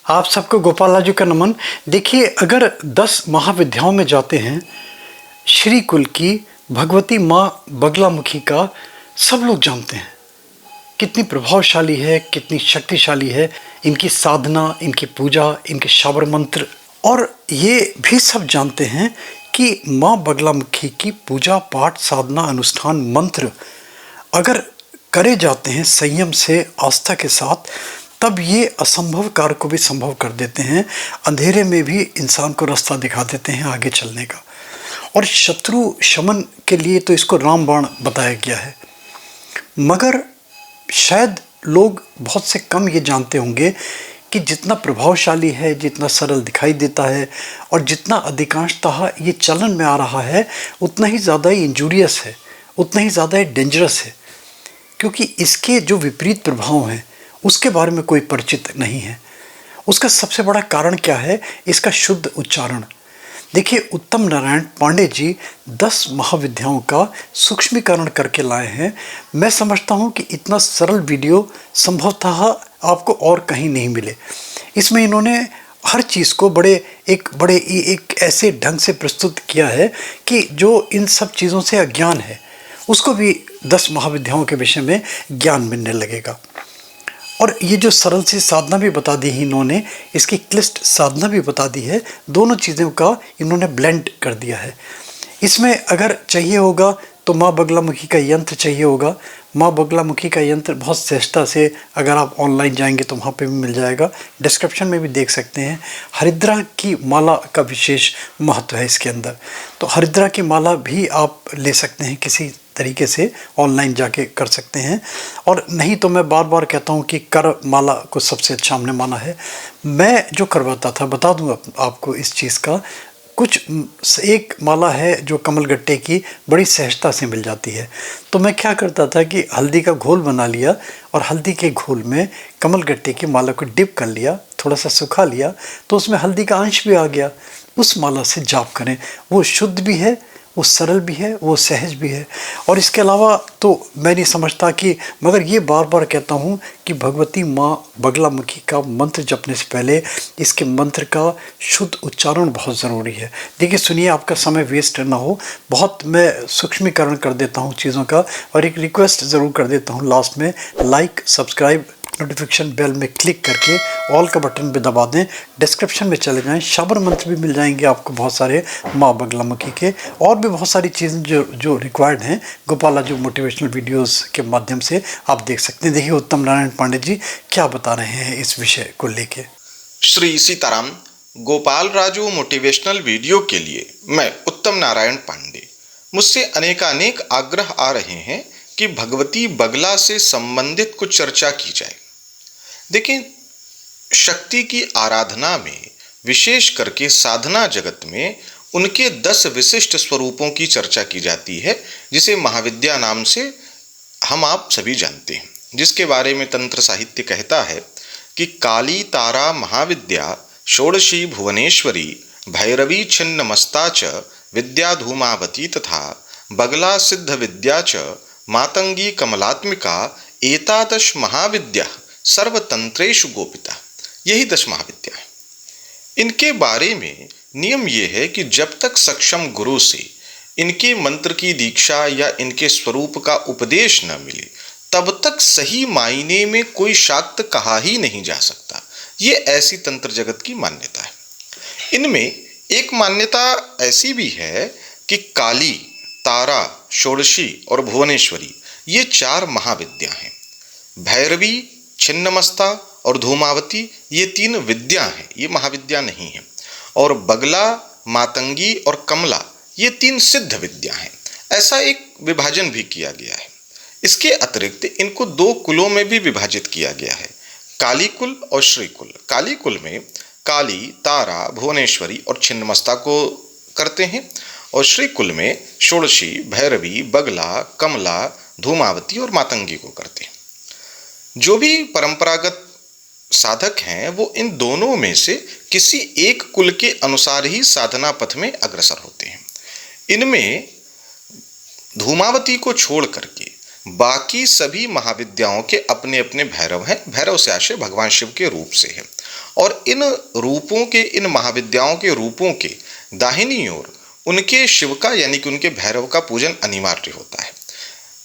आप सबको गोपाल राजू का नमन। देखिए, अगर 10 महाविद्याओं में जाते हैं, श्री कुल की भगवती माँ बगलामुखी का सब लोग जानते हैं। कितनी प्रभावशाली है, कितनी शक्तिशाली है इनकी साधना, इनकी पूजा, इनके शाबर मंत्र। और ये भी सब जानते हैं कि माँ बगलामुखी की पूजा पाठ, साधना, अनुष्ठान, मंत्र अगर करे जाते हैं संयम से, आस्था के साथ, तब ये असंभव कार्य को भी संभव कर देते हैं। अंधेरे में भी इंसान को रास्ता दिखा देते हैं आगे चलने का। और शत्रु शमन के लिए तो इसको रामबाण बताया गया है। मगर शायद लोग बहुत से कम ये जानते होंगे कि जितना प्रभावशाली है, जितना सरल दिखाई देता है और जितना अधिकांशतः ये चलन में आ रहा है, उतना ही ज़्यादा ही इंजूरियस है, उतना ही ज़्यादा ही डेंजरस है। क्योंकि इसके जो विपरीत प्रभाव हैं उसके बारे में कोई परिचित नहीं है। उसका सबसे बड़ा कारण क्या है? इसका शुद्ध उच्चारण। देखिए, उत्तम नारायण पांडे जी 10 महाविद्याओं का सूक्ष्मीकरण करके लाए हैं। मैं समझता हूँ कि इतना सरल वीडियो संभवतः आपको और कहीं नहीं मिले। इसमें इन्होंने हर चीज़ को एक ऐसे ढंग से प्रस्तुत किया है कि जो इन सब चीज़ों से अज्ञान है उसको भी 10 महाविद्याओं के विषय में ज्ञान मिलने लगेगा। और ये जो सरल सी साधना भी बता दी है इन्होंने, इसकी क्लिष्ट साधना भी बता दी है। दोनों चीज़ों का इन्होंने ब्लेंड कर दिया है। इसमें अगर चाहिए होगा तो माँ बगलामुखी का यंत्र चाहिए होगा। माँ बगलामुखी का यंत्र बहुत सहजता से अगर आप ऑनलाइन जाएंगे तो वहाँ पे भी मिल जाएगा। डिस्क्रिप्शन में भी देख सकते हैं। हरिद्रा की माला का विशेष महत्व है इसके अंदर, तो हरिद्रा की माला भी आप ले सकते हैं, किसी तरीके से ऑनलाइन जाके कर सकते हैं। और नहीं तो मैं बार बार कहता हूँ कि कर माला को सबसे अच्छा हमने माना है। मैं जो करवाता था, बता दूँ आपको इस चीज़ का, एक माला है जो कमलगट्टे की बड़ी सहजता से मिल जाती है। तो मैं क्या करता था कि हल्दी का घोल बना लिया और हल्दी के घोल में कमलगट्टे की माला को डिप कर लिया, थोड़ा सा सुखा लिया, तो उसमें हल्दी का अंश भी आ गया। उस माला से जाप करें, वो शुद्ध भी है, वो सरल भी है, वो सहज भी है। और इसके अलावा तो मैं नहीं समझता कि, मगर ये बार बार कहता हूँ कि भगवती माँ बगलामुखी का मंत्र जपने से पहले इसके मंत्र का शुद्ध उच्चारण बहुत ज़रूरी है। देखिए, सुनिए, आपका समय वेस्ट ना हो, बहुत मैं सूक्ष्मीकरण कर देता हूँ चीज़ों का। और एक रिक्वेस्ट ज़रूर कर देता हूँ लास्ट में, लाइक, सब्सक्राइब, नोटिफिकेशन बेल में क्लिक करके ऑल का बटन पे दबा दें। डिस्क्रिप्शन में चले जाएं, शाबर मंत्र भी मिल जाएंगे आपको बहुत सारे माँ बगलामुखी के, और भी बहुत सारी चीज़ें जो रिक्वायर्ड हैं गोपाल राजू मोटिवेशनल वीडियोस के माध्यम से आप देख सकते हैं। देखिए, उत्तम नारायण पांडे जी क्या बता रहे हैं इस विषय को लेके। श्री सीताराम। गोपाल राजू मोटिवेशनल वीडियो के लिए मैं उत्तम नारायण पांडे। मुझसे अनेकानेक आग्रह आ रहे हैं कि भगवती बगला से संबंधित कुछ चर्चा की जाए। देखें, शक्ति की आराधना में, विशेष करके साधना जगत में, उनके 10 विशिष्ट स्वरूपों की चर्चा की जाती है, जिसे महाविद्या नाम से हम आप सभी जानते हैं। जिसके बारे में तंत्र साहित्य कहता है कि काली तारा महाविद्या षोडशी भुवनेश्वरी भैरवी छिन्नमस्ता च विद्या धूमावती तथा बगला सिद्ध विद्या च मातंगी कमलात्मिका एतादश महाविद्या सर्वतंत्रेषु गोपिता। यही 10 महाविद्या है। इनके बारे में नियम यह है कि जब तक सक्षम गुरु से इनके मंत्र की दीक्षा या इनके स्वरूप का उपदेश न मिले, तब तक सही मायने में कोई शाक्त कहा ही नहीं जा सकता। ये ऐसी तंत्र जगत की मान्यता है। इनमें एक मान्यता ऐसी भी है कि काली, तारा, षोडशी और भुवनेश्वरी ये 4 महाविद्या हैं। भैरवी, छिन्नमस्ता और धूमावती ये 3 विद्या हैं, ये महाविद्या नहीं है। और बगला, मातंगी और कमला ये 3 सिद्ध विद्या हैं। ऐसा एक विभाजन भी किया गया है। इसके अतिरिक्त इनको 2 कुलों में भी विभाजित किया गया है, काली कुल और श्री कुल। काली कुल में काली, तारा, भुवनेश्वरी और छिन्नमस्ता को करते हैं, और श्री कुल में षोडशी, भैरवी, बगला, कमला, धूमावती और मातंगी को करते हैं। जो भी परंपरागत साधक हैं वो इन दोनों में से किसी एक कुल के अनुसार ही साधना पथ में अग्रसर होते हैं। इनमें धूमावती को छोड़ करके बाकी सभी महाविद्याओं के अपने अपने भैरव हैं। भैरव से आशय भगवान शिव के रूप से है। और इन रूपों के, इन महाविद्याओं के रूपों के दाहिनी ओर उनके शिव का यानी कि उनके भैरव का पूजन अनिवार्य होता है।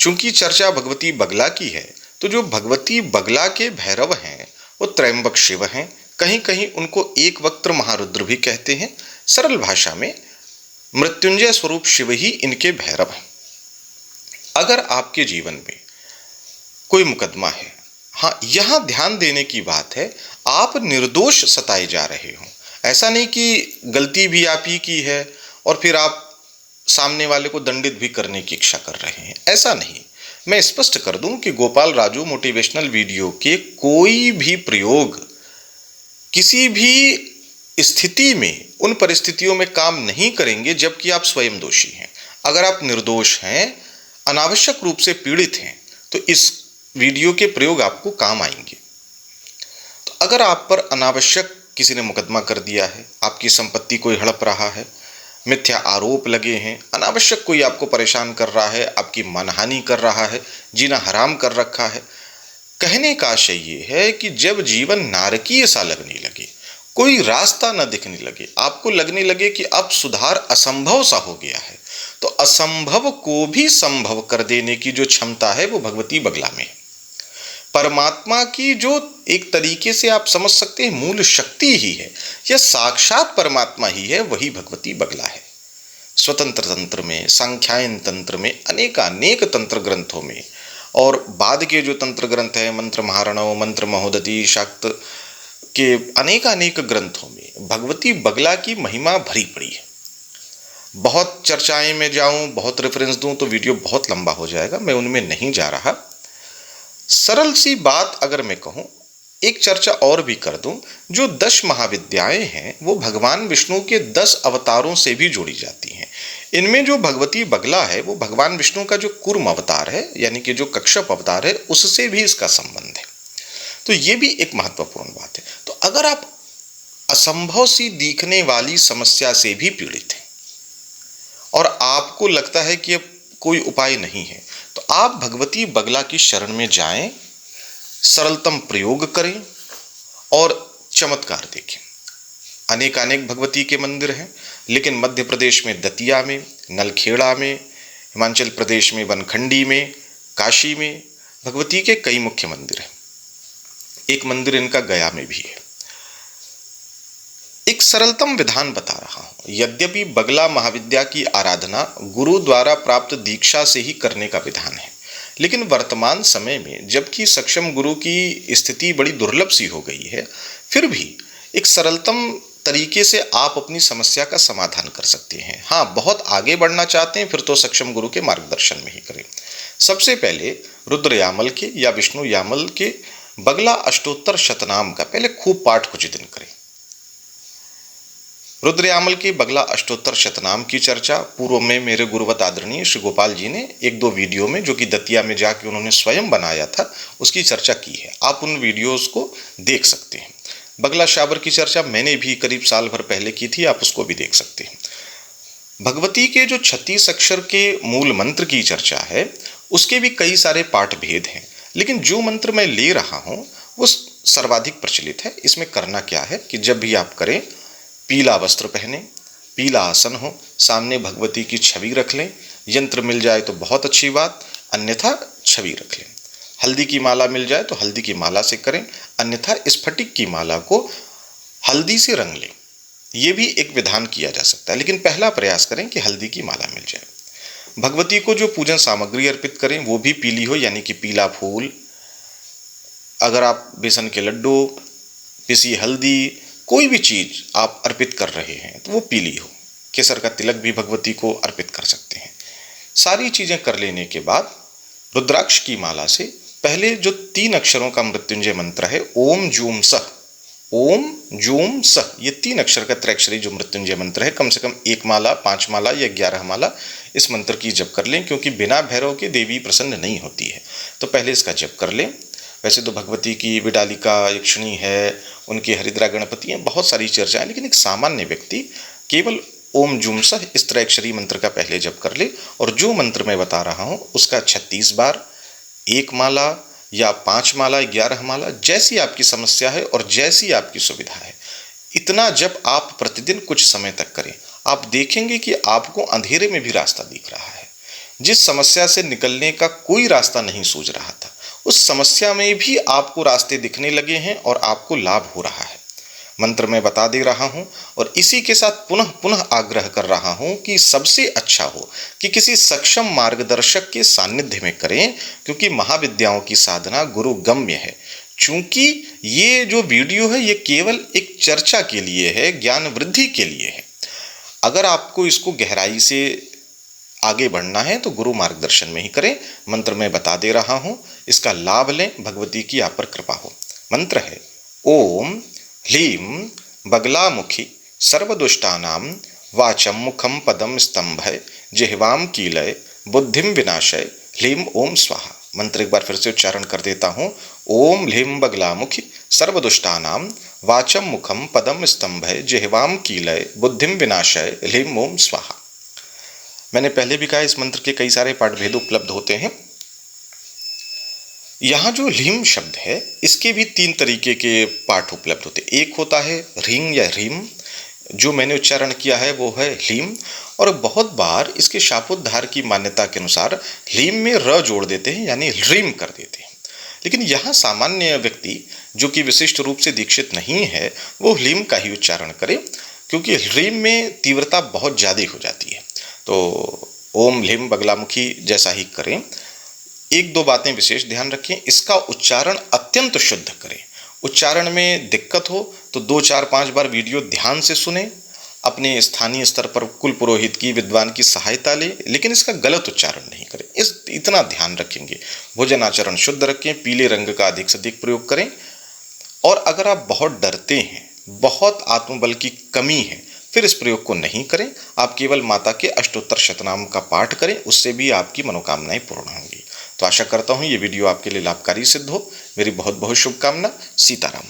चूंकि चर्चा भगवती बगला की है, तो जो भगवती बगला के भैरव हैं वो त्रयंबक शिव हैं। कहीं कहीं उनको एक वक्त्र महारुद्र भी कहते हैं। सरल भाषा में मृत्युंजय स्वरूप शिव ही इनके भैरव हैं। अगर आपके जीवन में कोई मुकदमा है, हाँ, यहां ध्यान देने की बात है, आप निर्दोष सताए जा रहे हो। ऐसा नहीं कि गलती भी आप ही की है और फिर आप सामने वाले को दंडित भी करने की इच्छा कर रहे हैं, ऐसा नहीं। मैं स्पष्ट कर दूं कि गोपाल राजू मोटिवेशनल वीडियो के कोई भी प्रयोग किसी भी स्थिति में, उन परिस्थितियों में काम नहीं करेंगे जबकि आप स्वयं दोषी हैं। अगर आप निर्दोष हैं, अनावश्यक रूप से पीड़ित हैं, तो इस वीडियो के प्रयोग आपको काम आएंगे। तो अगर आप पर अनावश्यक किसी ने मुकदमा कर दिया है, आपकी संपत्ति कोई हड़प रहा है, मिथ्या आरोप लगे हैं, अनावश्यक कोई आपको परेशान कर रहा है, आपकी मानहानि कर रहा है, जीना हराम कर रखा है, कहने का आशय ये है कि जब जीवन नारकीय सा लगने लगे, कोई रास्ता न दिखने लगे, आपको लगने लगे कि अब सुधार असंभव सा हो गया है, तो असंभव को भी संभव कर देने की जो क्षमता है वो भगवती बगला में है। परमात्मा की जो एक तरीके से आप समझ सकते हैं मूल शक्ति ही है, यह साक्षात परमात्मा ही है, वही भगवती बगला है। स्वतंत्र तंत्र में, सांख्यायन तंत्र में, अनेक तंत्र ग्रंथों में और बाद के जो तंत्र ग्रंथ हैं, मंत्र महारणव, मंत्र महोदती, शाक्त के अनेक ग्रंथों में भगवती बगला की महिमा भरी पड़ी है। बहुत चर्चाएं में जाऊं, बहुत रेफरेंस दूं तो वीडियो बहुत लंबा हो जाएगा, मैं उनमें नहीं जा रहा। सरल सी बात अगर मैं कहूं, एक चर्चा और भी कर दूं, जो 10 महाविद्याएं हैं वो भगवान विष्णु के 10 अवतारों से भी जोड़ी जाती हैं। इनमें जो भगवती बगला है वो भगवान विष्णु का जो कूर्म अवतार है, यानी कि जो कश्यप अवतार है, उससे भी इसका संबंध है। तो ये भी एक महत्वपूर्ण बात है। तो अगर आप असंभव सी दिखने वाली समस्या से भी पीड़ित हैं और आपको लगता है कि अब कोई उपाय नहीं है, तो आप भगवती बगला की शरण में जाएं, सरलतम प्रयोग करें और चमत्कार देखें। अनेक भगवती के मंदिर हैं, लेकिन मध्य प्रदेश में दतिया में, नलखेड़ा में, हिमाचल प्रदेश में वनखंडी में, काशी में भगवती के कई मुख्य मंदिर हैं। एक मंदिर इनका गया में भी है। एक सरलतम विधान बता रहा हूं। यद्यपि बगला महाविद्या की आराधना गुरु द्वारा प्राप्त दीक्षा से ही करने का विधान है, लेकिन वर्तमान समय में जबकि सक्षम गुरु की स्थिति बड़ी दुर्लभ सी हो गई है, फिर भी एक सरलतम तरीके से आप अपनी समस्या का समाधान कर सकते हैं। हाँ, बहुत आगे बढ़ना चाहते हैं फिर तो सक्षम गुरु के मार्गदर्शन में ही करें। सबसे पहले रुद्र यामल के या विष्णु यामल के बगला अष्टोत्तर शतनाम का पहले खूब पाठ कुछ दिन करें। रुद्र यामल के बगला अष्टोत्तर शतनाम की चर्चा पूर्व में मेरे गुरुवत आदरणीय श्री गोपाल जी ने 1-2 वीडियो में, जो कि दतिया में जाके उन्होंने स्वयं बनाया था, उसकी चर्चा की है। आप उन वीडियोस को देख सकते हैं। बगला शाबर की चर्चा मैंने भी करीब साल भर पहले की थी, आप उसको भी देख सकते हैं। भगवती के जो 36 अक्षर के मूल मंत्र की चर्चा है, उसके भी कई सारे पाठ भेद हैं, लेकिन जो मंत्र मैं ले रहा हूं वो सर्वाधिक प्रचलित है। इसमें करना क्या है कि जब भी आप करें, पीला वस्त्र पहने, पीला आसन हो, सामने भगवती की छवि रख लें। यंत्र मिल जाए तो बहुत अच्छी बात, अन्यथा छवि रख लें। हल्दी की माला मिल जाए तो हल्दी की माला से करें, अन्यथा स्फटिक की माला को हल्दी से रंग लें। ये भी एक विधान किया जा सकता है, लेकिन पहला प्रयास करें कि हल्दी की माला मिल जाए। भगवती को जो पूजन सामग्री अर्पित करें वो भी पीली हो, यानी कि पीला फूल। अगर आप बेसन के लड्डू, पिसी हल्दी, कोई भी चीज आप अर्पित कर रहे हैं तो वो पीली हो। केसर का तिलक भी भगवती को अर्पित कर सकते हैं। सारी चीजें कर लेने के बाद रुद्राक्ष की माला से पहले जो 3 अक्षरों का मृत्युंजय मंत्र है, ओम जूम सह, ओम जूम सह, ये 3 अक्षर का त्रैक्षरी जो मृत्युंजय मंत्र है, कम से कम 1 माला, 5 माला या 11 माला इस मंत्र की जप कर लें, क्योंकि बिना भैरव के देवी प्रसन्न नहीं होती है। तो पहले इसका जप कर लें। वैसे तो भगवती की विडालिका यक्षिणी है, उनकी हरिद्रा गणपति हैं, बहुत सारी चर्चाएं, लेकिन एक सामान्य व्यक्ति केवल ओम जूम सह इस त्रैक्षरी मंत्र का पहले जप कर ले और जो मंत्र मैं बता रहा हूं उसका 36 बार, 1 माला या 5 माला 11 माला, जैसी आपकी समस्या है और जैसी आपकी सुविधा है, इतना जब आप प्रतिदिन कुछ समय तक करें, आप देखेंगे कि आपको अंधेरे में भी रास्ता दिख रहा है। जिस समस्या से निकलने का कोई रास्ता नहीं सूझ रहा था, उस समस्या में भी आपको रास्ते दिखने लगे हैं और आपको लाभ हो रहा है। मंत्र मैं बता दे रहा हूं और इसी के साथ पुनः पुनः आग्रह कर रहा हूं कि सबसे अच्छा हो कि किसी सक्षम मार्गदर्शक के सानिध्य में करें, क्योंकि महाविद्याओं की साधना गुरु गम्य है। चूंकि ये जो वीडियो है ये केवल एक चर्चा के लिए है, ज्ञान वृद्धि के लिए है। अगर आपको इसको गहराई से आगे बढ़ना है तो गुरु मार्गदर्शन में ही करें। मंत्र मैं बता दे रहा हूं, इसका लाभ लें, भगवती की आप पर कृपा हो। मंत्र है ओम ह्लीं बगलामुखी सर्वदुष्टानां वाचं मुखं पदं स्तंभय जिह्वां कीलय बुद्धिं विनाशय ह्लीं ओम स्वाहा। मंत्र एक बार फिर से उच्चारण कर देता हूं। ओम ह्लीं बगलामुखी सर्वदुष्टानां वाचं मुखं पदं स्तंभय जिह्वां कीलय बुद्धिं विनाशय ह्लीं ओम स्वाहा। मैंने पहले भी कहा इस मंत्र के कई सारे पाठ भेद उपलब्ध होते हैं। यहाँ जो ह्लीं शब्द है इसके भी 3 तरीके के पाठ उपलब्ध होते हैं। एक होता है ह्रीं या ह्रीं, जो मैंने उच्चारण किया है वो है ह्लीं, और बहुत बार इसके शापोद्धार की मान्यता के अनुसार ह्लीं में र जोड़ देते हैं, यानी ह्रीं कर देते हैं। लेकिन यहाँ सामान्य व्यक्ति जो कि विशिष्ट रूप से दीक्षित नहीं है वो ह्लीं का ही उच्चारण करे, क्योंकि ह्रीं में तीव्रता बहुत ज़्यादा हो जाती है। तो ओम ह्लीं बगलामुखी जैसा ही करें। 1-2 बातें विशेष ध्यान रखें, इसका उच्चारण अत्यंत शुद्ध करें। उच्चारण में दिक्कत हो तो 2, 4, 5 बार वीडियो ध्यान से सुने, अपने स्थानीय स्तर पर कुल पुरोहित की, विद्वान की सहायता लें, लेकिन इसका गलत उच्चारण नहीं करें। इतना ध्यान रखेंगे। भोजन आचरण शुद्ध रखें, पीले रंग का अधिक से अधिक प्रयोग करें। और अगर आप बहुत डरते हैं, बहुत आत्मबल की कमी है, फिर इस प्रयोग को नहीं करें। आप केवल माता के अष्टोत्तर शतनाम का पाठ करें, उससे भी आपकी मनोकामनाएं पूर्ण होंगी। तो आशा करता हूं ये वीडियो आपके लिए लाभकारी सिद्ध हो। मेरी बहुत बहुत शुभकामना। सीताराम।